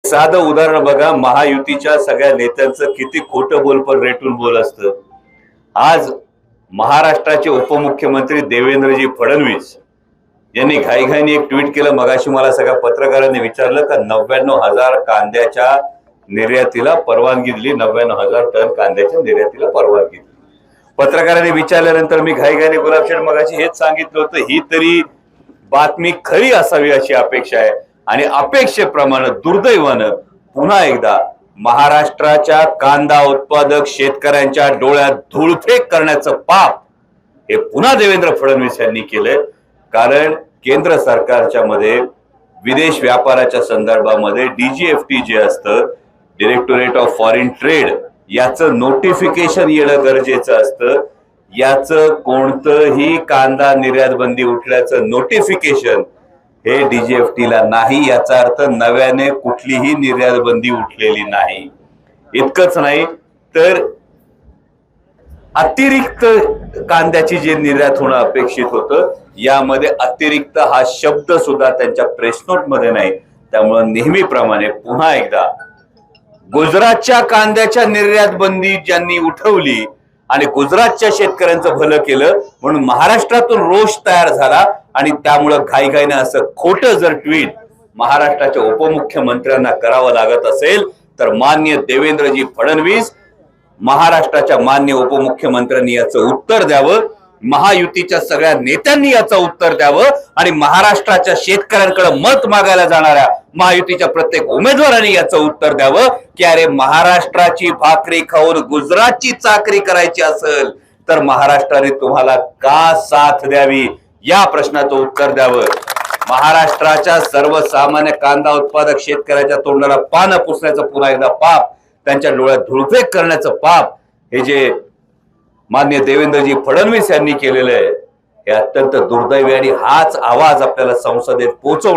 साधं उदाहरण बघा, महायुतीच्या सगळ्या नेत्यांचं किती खोटं बोल पण रेटून बोल असतं। आज महाराष्ट्राचे उपमुख्यमंत्री देवेंद्रजी फडणवीस यांनी घाईघाईने एक ट्विट केलं। मगाशी मला सगळ्या पत्रकारांनी विचारलं का 99,000 कांद्याच्या निर्यातीला परवानगी दिली, 99,000 टन कांद्याच्या निर्यातीला परवानगी दिली। पत्रकारांनी विचारल्यानंतर मी घाईघाईने गुलाबशेठ मगाशी हेच सांगितलं होतं, ही तरी बातमी खरी असावी अशी अपेक्षा आहे। आणि अपेक्षेप्रमाणे दुर्दैवानं पुन्हा एकदा महाराष्ट्राच्या कांदा उत्पादक शेतकऱ्यांच्या डोळ्यात धूळफेक करण्याचं पाप हे पुन्हा देवेंद्र फडणवीस यांनी केलंय। कारण केंद्र सरकारच्या मध्ये विदेश व्यापाराच्या संदर्भामध्ये DGFT जे असतं, डायरेक्टोरेट ऑफ फॉरेन ट्रेड, याचं नोटिफिकेशन येणं गरजेचं असतं। याचं कोणतंही कांदा निर्यात बंदी उठल्याचं नोटिफिकेशन हे DGFT नाही। याचा अर्थ नव्याने कुठलीही निर्यात बंदी उठलेली नाही। इतकंच नाही तर अतिरिक्त कांद्याची जे निर्यात होणं अपेक्षित होतं, यामध्ये अतिरिक्त हा शब्द सुद्धा त्यांच्या प्रेस नोट मध्ये नाही। त्यामुळे नेहमीप्रमाणे पुन्हा एकदा गुजरातच्या कांद्याच्या निर्यात बंदी ज्यांनी उठवली आणि गुजरातच्या शेतकऱ्यांचं भलं केलं म्हणून महाराष्ट्रातून रोष तयार झाला आणि त्यामुळे घाईघाईने असं खोटं जर ट्विट महाराष्ट्राच्या उपमुख्यमंत्र्यांना करावं लागत असेल तर माननीय देवेंद्रजी फडणवीस, महाराष्ट्राच्या माननीय उपमुख्यमंत्र्यांनी याचं उत्तर द्यावं, महायुतीच्या सगळ्या नेत्यांनी याचं उत्तर द्यावं आणि महाराष्ट्राच्या शेतकऱ्यांकडे मत मागायला जाणाऱ्या महायुतीच्या प्रत्येक उमेदवारांनी याचं उत्तर द्यावं की अरे, महाराष्ट्राची भाकरी खाऊन गुजरातची चाकरी करायची असेल तर महाराष्ट्राने तुम्हाला का साथ द्यावी, या प्रश्नाचं उत्तर द्यावं। महाराष्ट्राच्या सर्वसामान्य कांदा उत्पादक शेतकऱ्याच्या तोंडाला पानं पुसण्याचं पुन्हा एकदा पाप, त्यांच्या डोळ्यात धुळफेक करण्याचं पाप हे जे माननीय देवेंद्रजी फडणवीस यांनी केलेलं आहे, हे अत्यंत दुर्दैवी आणि हाच आवाज आपल्याला संसदेत पोहोचवण्याचा